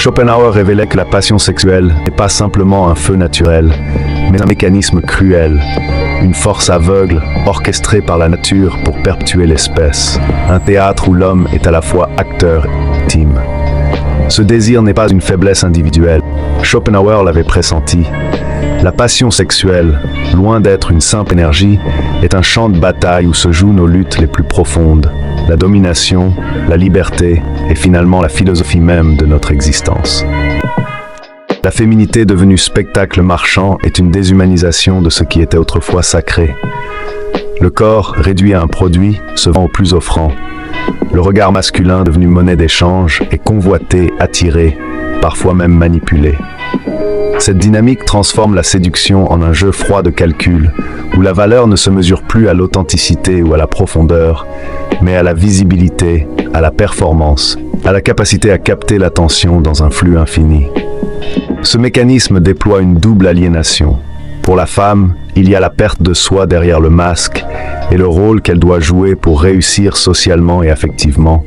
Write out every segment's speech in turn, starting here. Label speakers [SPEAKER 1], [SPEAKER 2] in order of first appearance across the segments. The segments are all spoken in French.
[SPEAKER 1] Schopenhauer révélait que la passion sexuelle n'est pas simplement un feu naturel, mais un mécanisme cruel, une force aveugle orchestrée par la nature pour perpétuer l'espèce, un théâtre où l'homme est à la fois acteur et victime. Ce désir n'est pas une faiblesse individuelle. Schopenhauer l'avait pressenti. La passion sexuelle, loin d'être une simple énergie, est un champ de bataille où se jouent nos luttes les plus profondes, la domination, la liberté et finalement la philosophie même de notre existence. La féminité devenue spectacle marchand est une déshumanisation de ce qui était autrefois sacré. Le corps, réduit à un produit, se vend au plus offrant. Le regard masculin devenu monnaie d'échange est convoité, attiré, parfois même manipulé. Cette dynamique transforme la séduction en un jeu froid de calcul, où la valeur ne se mesure plus à l'authenticité ou à la profondeur, mais à la visibilité, à la performance, à la capacité à capter l'attention dans un flux infini. Ce mécanisme déploie une double aliénation. Pour la femme, il y a la perte de soi derrière le masque et le rôle qu'elle doit jouer pour réussir socialement et affectivement.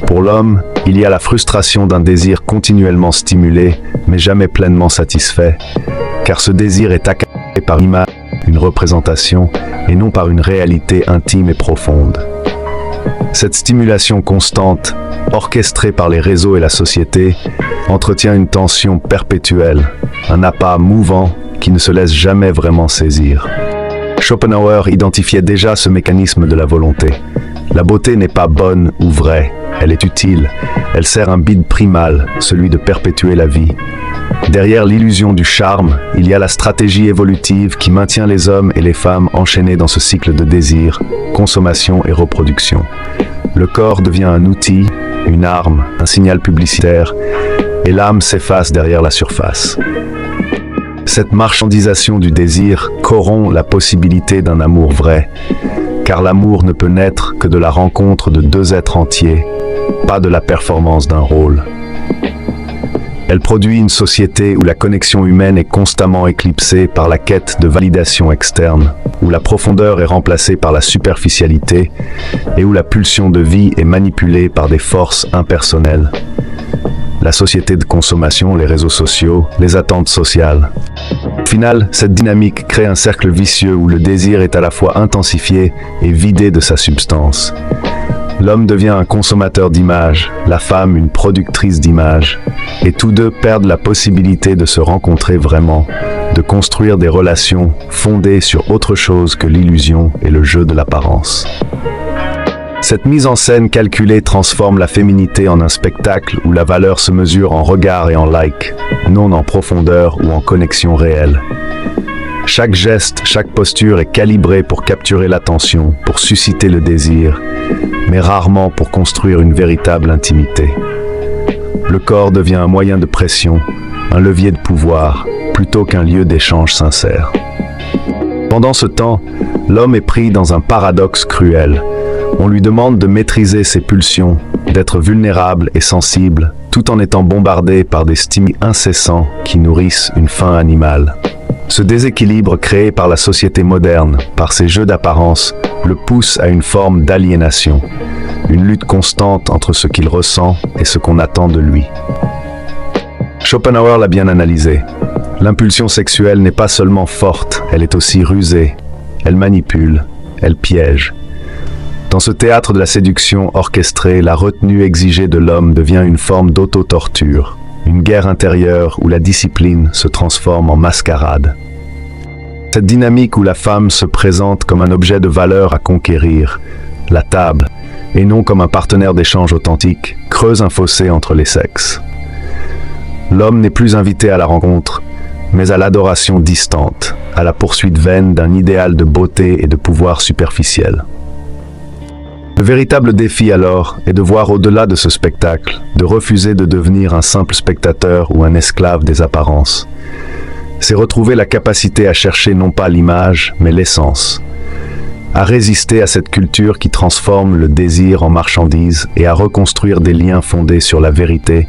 [SPEAKER 1] Pour l'homme, il y a la frustration d'un désir continuellement stimulé, mais jamais pleinement satisfait, car ce désir est accaparé par une image, une représentation, et non par une réalité intime et profonde. Cette stimulation constante, orchestrée par les réseaux et la société, entretient une tension perpétuelle, un appât mouvant qui ne se laisse jamais vraiment saisir. Schopenhauer identifiait déjà ce mécanisme de la volonté. La beauté n'est pas bonne ou vraie, elle est utile, elle sert un but primal, celui de perpétuer la vie. Derrière l'illusion du charme, il y a la stratégie évolutive qui maintient les hommes et les femmes enchaînés dans ce cycle de désir, consommation et reproduction. Le corps devient un outil, une arme, un signal publicitaire, et l'âme s'efface derrière la surface. Cette marchandisation du désir corrompt la possibilité d'un amour vrai, car l'amour ne peut naître que de la rencontre de deux êtres entiers, pas de la performance d'un rôle. Elle produit une société où la connexion humaine est constamment éclipsée par la quête de validation externe, où la profondeur est remplacée par la superficialité et où la pulsion de vie est manipulée par des forces impersonnelles. La société de consommation, les réseaux sociaux, les attentes sociales. Au final, cette dynamique crée un cercle vicieux où le désir est à la fois intensifié et vidé de sa substance. L'homme devient un consommateur d'images, la femme une productrice d'images, et tous deux perdent la possibilité de se rencontrer vraiment, de construire des relations fondées sur autre chose que l'illusion et le jeu de l'apparence. Cette mise en scène calculée transforme la féminité en un spectacle où la valeur se mesure en regard et en like, non en profondeur ou en connexion réelle. Chaque geste, chaque posture est calibrée pour capturer l'attention, pour susciter le désir, mais rarement pour construire une véritable intimité. Le corps devient un moyen de pression, un levier de pouvoir, plutôt qu'un lieu d'échange sincère. Pendant ce temps, l'homme est pris dans un paradoxe cruel. On lui demande de maîtriser ses pulsions, d'être vulnérable et sensible, tout en étant bombardé par des stimuli incessants qui nourrissent une faim animale. Ce déséquilibre créé par la société moderne, par ses jeux d'apparence, le pousse à une forme d'aliénation, une lutte constante entre ce qu'il ressent et ce qu'on attend de lui. Schopenhauer l'a bien analysé. L'impulsion sexuelle n'est pas seulement forte, elle est aussi rusée, elle manipule, elle piège. Dans ce théâtre de la séduction orchestrée, la retenue exigée de l'homme devient une forme d'auto-torture, une guerre intérieure où la discipline se transforme en mascarade. Cette dynamique où la femme se présente comme un objet de valeur à conquérir, la table, et non comme un partenaire d'échange authentique, creuse un fossé entre les sexes. L'homme n'est plus invité à la rencontre, mais à l'adoration distante, à la poursuite vaine d'un idéal de beauté et de pouvoir superficiel. Le véritable défi alors est de voir au-delà de ce spectacle, de refuser de devenir un simple spectateur ou un esclave des apparences. C'est retrouver la capacité à chercher non pas l'image, mais l'essence, à résister à cette culture qui transforme le désir en marchandise et à reconstruire des liens fondés sur la vérité,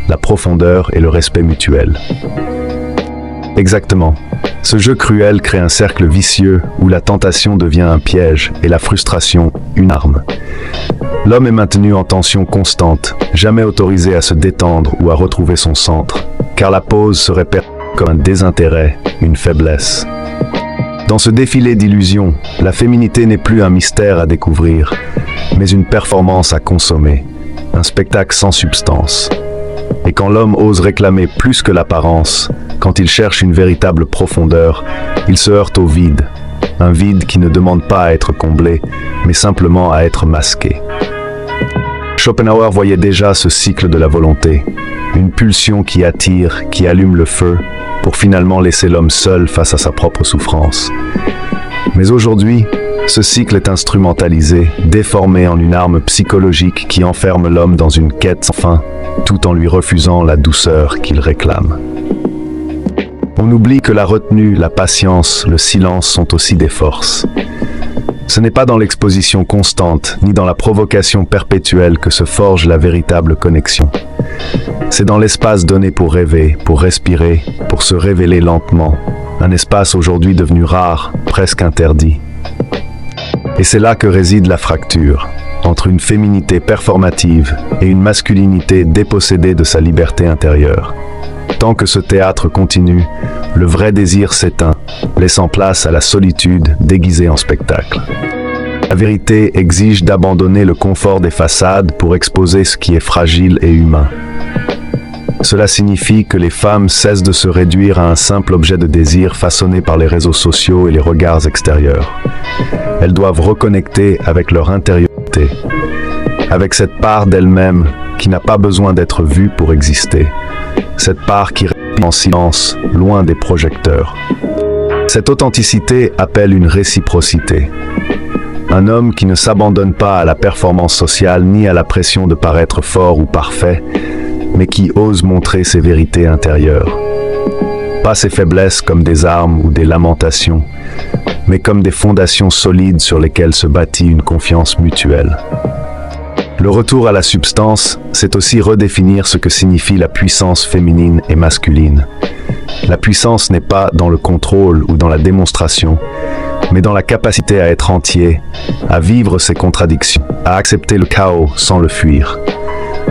[SPEAKER 1] la profondeur et le respect mutuel. Exactement. Ce jeu cruel crée un cercle vicieux où la tentation devient un piège et la frustration une arme. L'homme est maintenu en tension constante, jamais autorisé à se détendre ou à retrouver son centre, car la pause serait perçue comme un désintérêt, une faiblesse. Dans ce défilé d'illusions, la féminité n'est plus un mystère à découvrir, mais une performance à consommer, un spectacle sans substance. Et quand l'homme ose réclamer plus que l'apparence, quand il cherche une véritable profondeur, il se heurte au vide, un vide qui ne demande pas à être comblé, mais simplement à être masqué. Schopenhauer voyait déjà ce cycle de la volonté, une pulsion qui attire, qui allume le feu, pour finalement laisser l'homme seul face à sa propre souffrance. Mais aujourd'hui, ce cycle est instrumentalisé, déformé en une arme psychologique qui enferme l'homme dans une quête sans fin, tout en lui refusant la douceur qu'il réclame. On oublie que la retenue, la patience, le silence sont aussi des forces. Ce n'est pas dans l'exposition constante, ni dans la provocation perpétuelle que se forge la véritable connexion. C'est dans l'espace donné pour rêver, pour respirer, pour se révéler lentement, un espace aujourd'hui devenu rare, presque interdit. Et c'est là que réside la fracture, entre une féminité performative et une masculinité dépossédée de sa liberté intérieure. Tant que ce théâtre continue, le vrai désir s'éteint, laissant place à la solitude déguisée en spectacle. La vérité exige d'abandonner le confort des façades pour exposer ce qui est fragile et humain. Cela signifie que les femmes cessent de se réduire à un simple objet de désir façonné par les réseaux sociaux et les regards extérieurs. Elles doivent reconnecter avec leur intériorité, avec cette part d'elles-mêmes qui n'a pas besoin d'être vue pour exister, cette part qui reste en silence, loin des projecteurs. Cette authenticité appelle une réciprocité. Un homme qui ne s'abandonne pas à la performance sociale ni à la pression de paraître fort ou parfait, mais qui ose montrer ses vérités intérieures. Pas ses faiblesses comme des armes ou des lamentations, mais comme des fondations solides sur lesquelles se bâtit une confiance mutuelle. Le retour à la substance, c'est aussi redéfinir ce que signifie la puissance féminine et masculine. La puissance n'est pas dans le contrôle ou dans la démonstration, mais dans la capacité à être entier, à vivre ses contradictions, à accepter le chaos sans le fuir.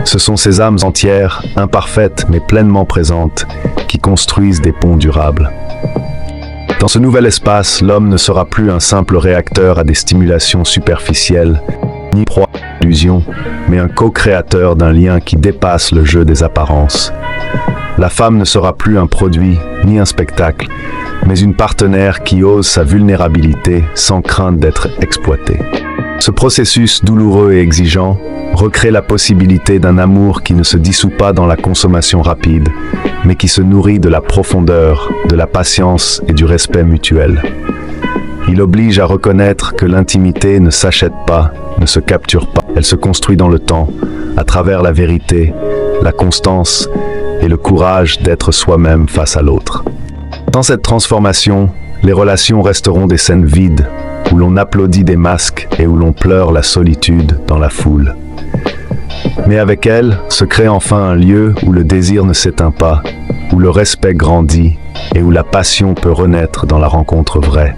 [SPEAKER 1] Ce sont ces âmes entières, imparfaites mais pleinement présentes, qui construisent des ponts durables. Dans ce nouvel espace, l'homme ne sera plus un simple réacteur à des stimulations superficielles, ni proie à l'illusion, mais un co-créateur d'un lien qui dépasse le jeu des apparences. La femme ne sera plus un produit, ni un spectacle, mais une partenaire qui ose sa vulnérabilité sans crainte d'être exploitée. Ce processus douloureux et exigeant recrée la possibilité d'un amour qui ne se dissout pas dans la consommation rapide, mais qui se nourrit de la profondeur, de la patience et du respect mutuel. Il oblige à reconnaître que l'intimité ne s'achète pas, ne se capture pas. Elle se construit dans le temps, à travers la vérité, la constance et le courage d'être soi-même face à l'autre. Dans cette transformation, les relations resteront des scènes vides, où l'on applaudit des masques et où l'on pleure la solitude dans la foule. Mais avec elle se crée enfin un lieu où le désir ne s'éteint pas, où le respect grandit et où la passion peut renaître dans la rencontre vraie.